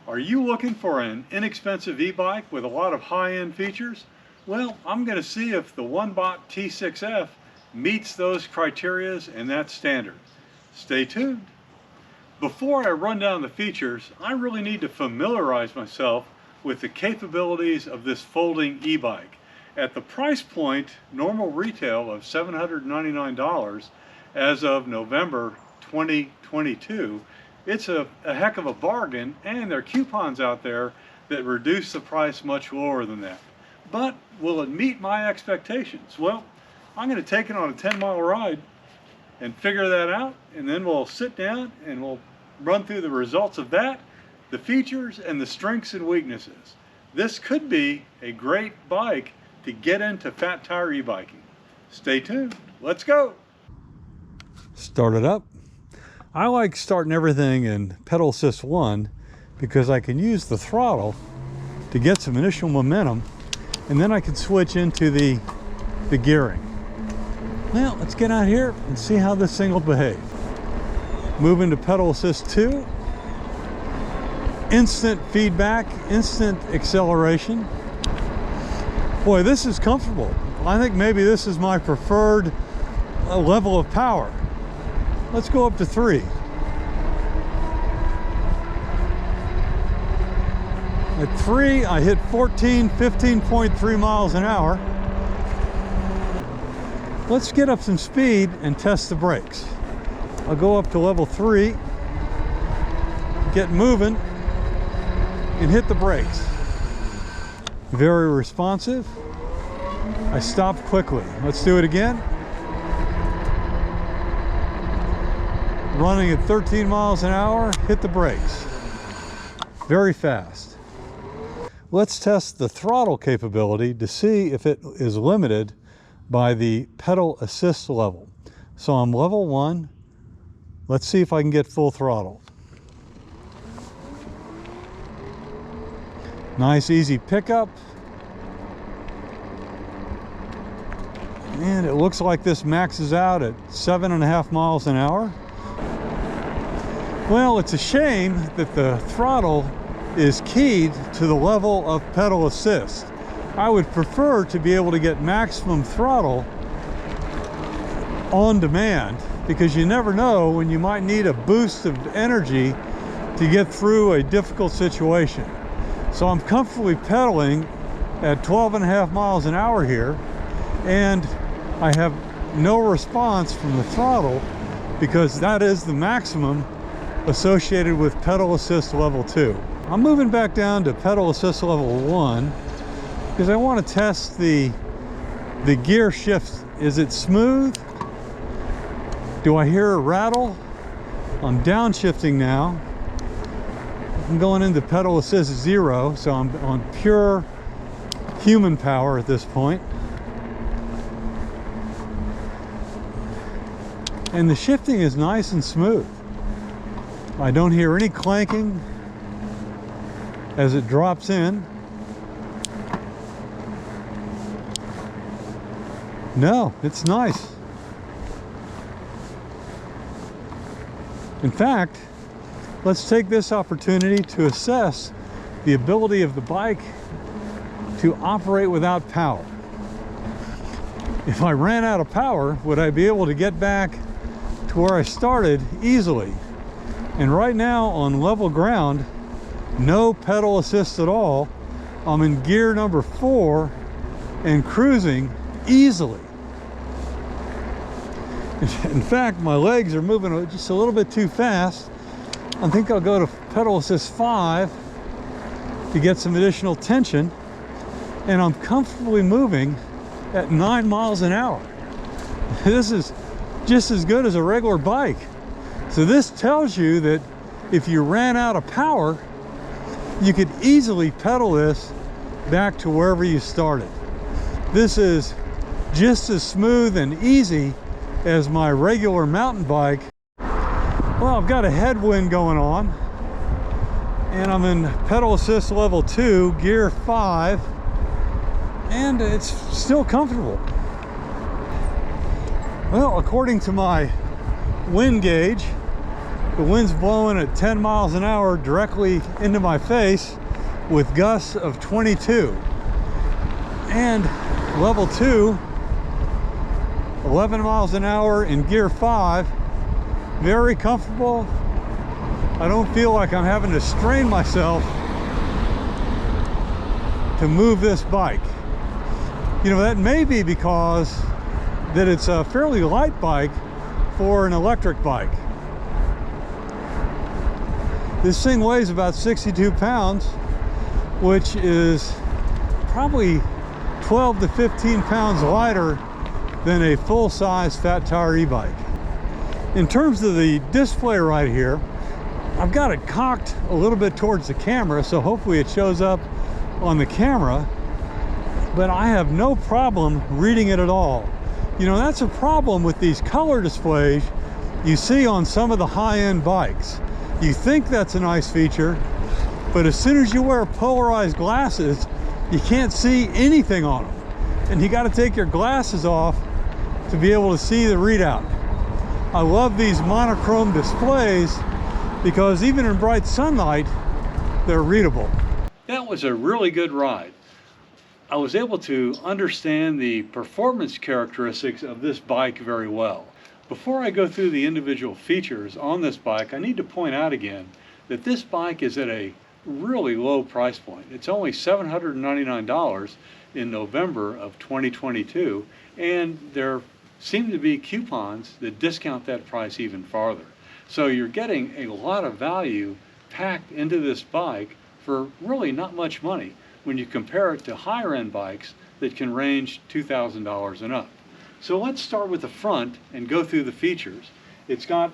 Are you looking for an inexpensive e-bike with a lot of high-end features? Well, I'm going to see if the Onebot T6F meets those criteria and that standard. Stay tuned. Before I run down the features, I really need to familiarize myself with the capabilities of this folding e-bike. At the price point, normal retail of $799 as of November 2022, it's a heck of a bargain, and there are coupons out there that reduce the price much lower than that. But will it meet my expectations? Well, I'm going to take it on a 10-mile ride and figure that out, and then we'll sit down and we'll run through the results of that, the features, and the strengths and weaknesses. This could be a great bike to get into fat tire e-biking. Stay tuned. Let's go. Start it up. I like starting everything in pedal assist 1 because I can use the throttle to get some initial momentum, and then I can switch into the gearing. Now let's get out here and see how this thing will behave. Move into pedal assist 2. Instant feedback, instant acceleration. Boy, this is comfortable. I think maybe this is my preferred level of power. Let's go up to 3. At 3, I hit 15.3 miles an hour. Let's get up some speed and test the brakes. I'll go up to level 3, get moving, and hit the brakes. Very responsive. I stopped quickly. Let's do it again. Running at 13 miles an hour, hit the brakes. Very fast. Let's test the throttle capability to see if it is limited by the pedal assist level. So I'm level 1. Let's see if I can get full throttle. Nice easy pickup. And it looks like this maxes out at 7.5 miles an hour. Well, it's a shame that the throttle is keyed to the level of pedal assist. I would prefer to be able to get maximum throttle on demand, because you never know when you might need a boost of energy to get through a difficult situation. So I'm comfortably pedaling at 12.5 miles an hour here, and I have no response from the throttle because that is the maximum associated with pedal assist level 2. I'm moving back down to pedal assist level 1 because I want to test the gear shift. Is it smooth? Do I hear a rattle? I'm downshifting now. I'm going into pedal assist 0, so I'm on pure human power at this point. And the shifting is nice and smooth. I don't hear any clanking as it drops in. No, it's nice. In fact, let's take this opportunity to assess the ability of the bike to operate without power. If I ran out of power, would I be able to get back to where I started easily? And right now on level ground, no pedal assist at all. I'm in gear number 4 and cruising easily. In fact, my legs are moving just a little bit too fast. I think I'll go to pedal assist 5 to get some additional tension, and I'm comfortably moving at 9 miles an hour. This is just as good as a regular bike. So this tells you that if you ran out of power, you could easily pedal this back to wherever you started. This is just as smooth and easy as my regular mountain bike. Well, I've got a headwind going on, and I'm in pedal assist level 2, gear 5, and it's still comfortable. Well, according to my wind gauge, The wind's blowing at 10 miles an hour directly into my face with gusts of 22. And level 2, 11 miles an hour in gear 5. Very comfortable. I don't feel like I'm having to strain myself to move this bike. You know, that may be because that it's a fairly light bike for an electric bike. This thing weighs about 62 pounds, which is probably 12 to 15 pounds lighter than a full-size fat tire e-bike. In terms of the display right here, I've got it cocked a little bit towards the camera, so hopefully it shows up on the camera, but I have no problem reading it at all. You know, that's a problem with these color displays you see on some of the high-end bikes. You think that's a nice feature, but as soon as you wear polarized glasses, you can't see anything on them. And you got to take your glasses off to be able to see the readout. I love these monochrome displays because even in bright sunlight, they're readable. That was a really good ride. I was able to understand the performance characteristics of this bike very well. Before I go through the individual features on this bike, I need to point out again that this bike is at a really low price point. It's only $799 in November of 2022, and there seem to be coupons that discount that price even farther. So you're getting a lot of value packed into this bike for really not much money when you compare it to higher end bikes that can range $2,000 and up. So let's start with the front and go through the features. It's got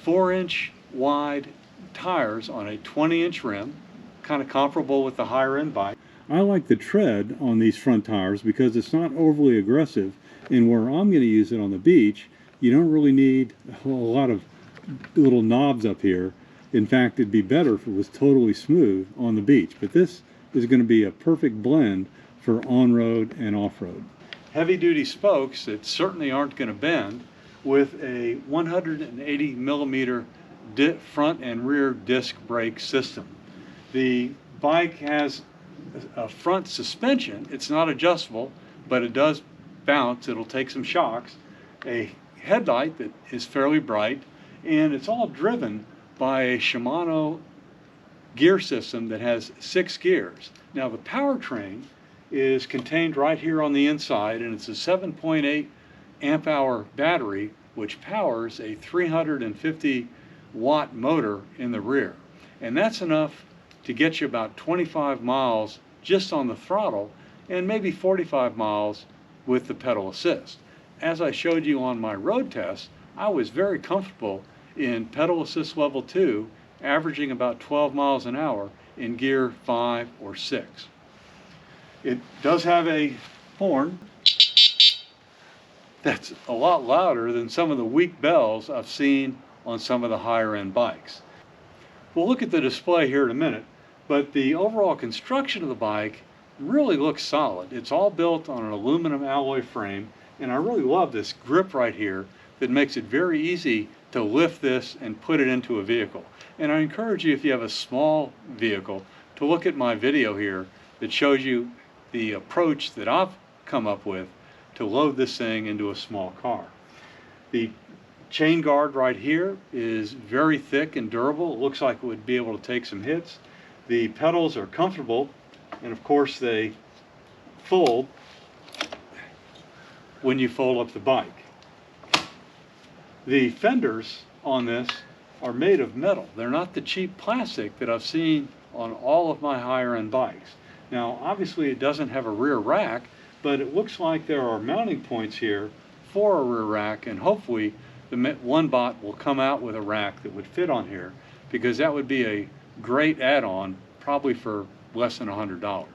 4-inch wide tires on a 20-inch rim, kind of comparable with the higher end bike. I like the tread on these front tires because it's not overly aggressive, and where I'm going to use it on the beach, you don't really need a lot of little knobs up here. In fact, it'd be better if it was totally smooth on the beach, but this is going to be a perfect blend for on-road and off-road. Heavy-duty spokes that certainly aren't going to bend, with a 180 millimeter front and rear disc brake system. The bike has a front suspension. It's not adjustable, but it does bounce. It'll take some shocks. A headlight that is fairly bright, and it's all driven by a Shimano gear system that has 6 gears. Now the powertrain is contained right here on the inside, and it's a 7.8 amp hour battery which powers a 350 watt motor in the rear, and that's enough to get you about 25 miles just on the throttle and maybe 45 miles with the pedal assist. As I showed you on my road test, I was very comfortable in pedal assist level 2, averaging about 12 miles an hour in gear 5 or 6. It does have a horn that's a lot louder than some of the weak bells I've seen on some of the higher end bikes. We'll look at the display here in a minute, but the overall construction of the bike really looks solid. It's all built on an aluminum alloy frame, and I really love this grip right here that makes it very easy to lift this and put it into a vehicle. And I encourage you, if you have a small vehicle, to look at my video here that shows you the approach that I've come up with to load this thing into a small car. The chain guard right here is very thick and durable. It looks like it would be able to take some hits. The pedals are comfortable, and of course they fold when you fold up the bike. The fenders on this are made of metal. They're not the cheap plastic that I've seen on all of my higher end bikes. Now obviously it doesn't have a rear rack, but it looks like there are mounting points here for a rear rack, and hopefully the Onebot will come out with a rack that would fit on here, because that would be a great add-on, probably for less than $100.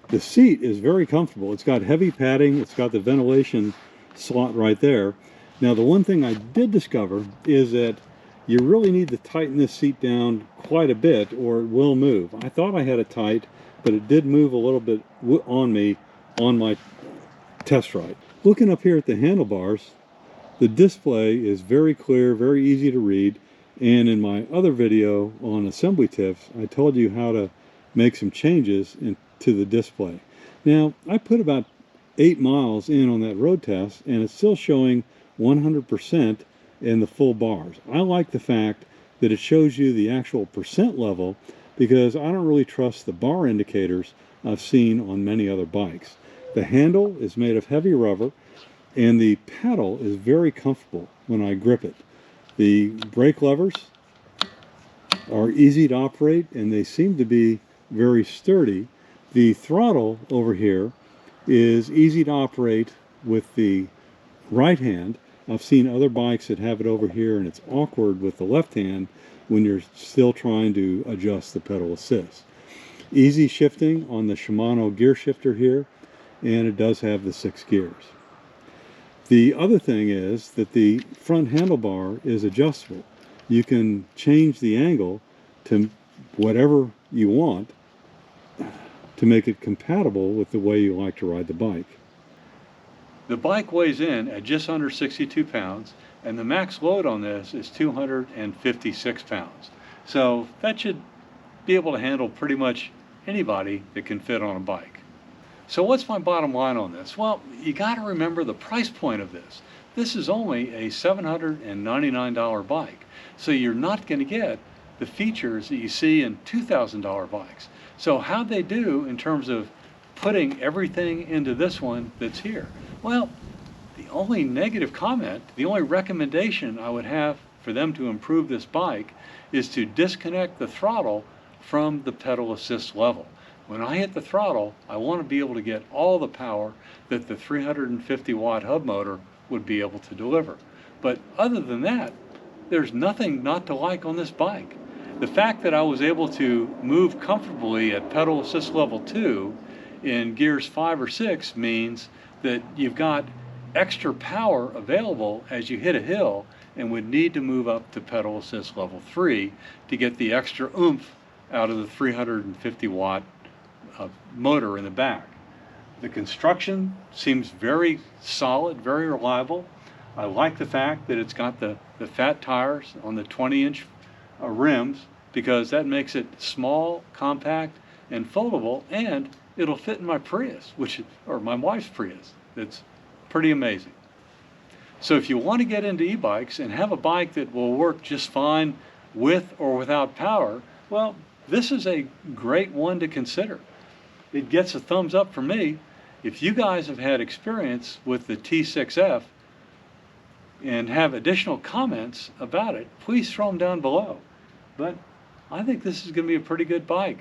The seat is very comfortable. It's got heavy padding. It's got the ventilation slot right there. Now the one thing I did discover is that you really need to tighten this seat down quite a bit or it will move. I thought I had it tight, but it did move a little bit on me on my test ride. Looking up here at the handlebars, The display is very clear, very easy to read, and in my other video on assembly tips, I told you how to make some changes to the display. Now, I put about 8 miles in on that road test, and it's still showing 100% in the full bars. I like the fact that it shows you the actual percent level, because I don't really trust the bar indicators I've seen on many other bikes. The handle is made of heavy rubber, and the pedal is very comfortable when I grip it. The brake levers are easy to operate, and they seem to be very sturdy. The throttle over here is easy to operate with the right hand. I've seen other bikes that have it over here, and it's awkward with the left hand when you're still trying to adjust the pedal assist. Easy shifting on the Shimano gear shifter here, and it does have the 6 gears. The other thing is that the front handlebar is adjustable. You can change the angle to whatever you want to make it compatible with the way you like to ride the bike. The bike weighs in at just under 62 pounds, and the max load on this is 256 pounds. So that should be able to handle pretty much anybody that can fit on a bike. So what's my bottom line on this? Well, you got to remember the price point of this. This is only a $799 bike. So you're not going to get the features that you see in $2,000 bikes. So how'd they do in terms of putting everything into this one that's here? Well, the only negative comment, the only recommendation I would have for them to improve this bike is to disconnect the throttle from the pedal assist level. When I hit the throttle, I want to be able to get all the power that the 350 watt hub motor would be able to deliver. But other than that, there's nothing not to like on this bike. The fact that I was able to move comfortably at pedal assist level 2 in gears 5 or 6 means that you've got extra power available as you hit a hill, and would need to move up to pedal assist level 3 to get the extra oomph out of the 350 watt motor in the back. The construction seems very solid, very reliable. I like the fact that it's got the fat tires on the 20-inch rims, because that makes it small, compact, and foldable, and it'll fit in my Prius, or my wife's Prius. It's pretty amazing. So if you want to get into e-bikes and have a bike that will work just fine with or without power, well, this is a great one to consider. It gets a thumbs up for me. If you guys have had experience with the T6F and have additional comments about it, please throw them down below. But I think this is going to be a pretty good bike.